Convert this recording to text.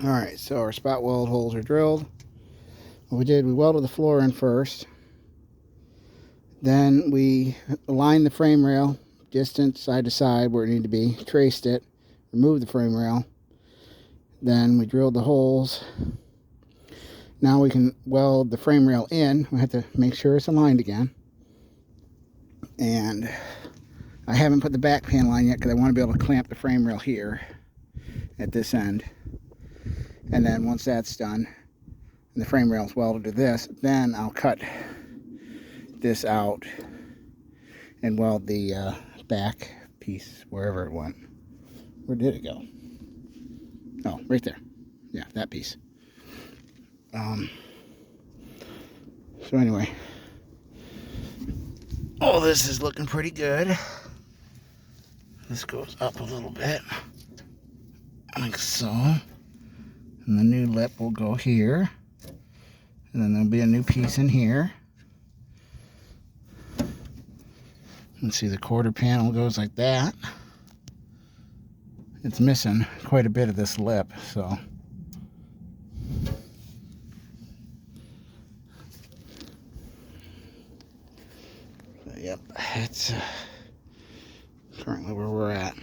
Alright, so our spot weld holes are drilled. What we did, we welded the floor in first. Then we aligned the frame rail distance side to side where it needed to be, traced it, removed the frame rail. Then we drilled the holes. Now we can weld the frame rail in. We have to make sure it's aligned again. And I haven't put the back panel on yet because I want to be able to clamp the frame rail here at this end. And then once that's done, and the frame rail is welded to this, then I'll cut this out and weld the back piece wherever it went. Where did it go? Oh, right there. Yeah, that piece. So anyway, all this is looking pretty good. This goes up a little bit, like so. And the new lip will go here. And then there'll be a new piece in here. And see, the quarter panel goes like that. It's missing quite a bit of this lip, so. Yep, it's currently where we're at.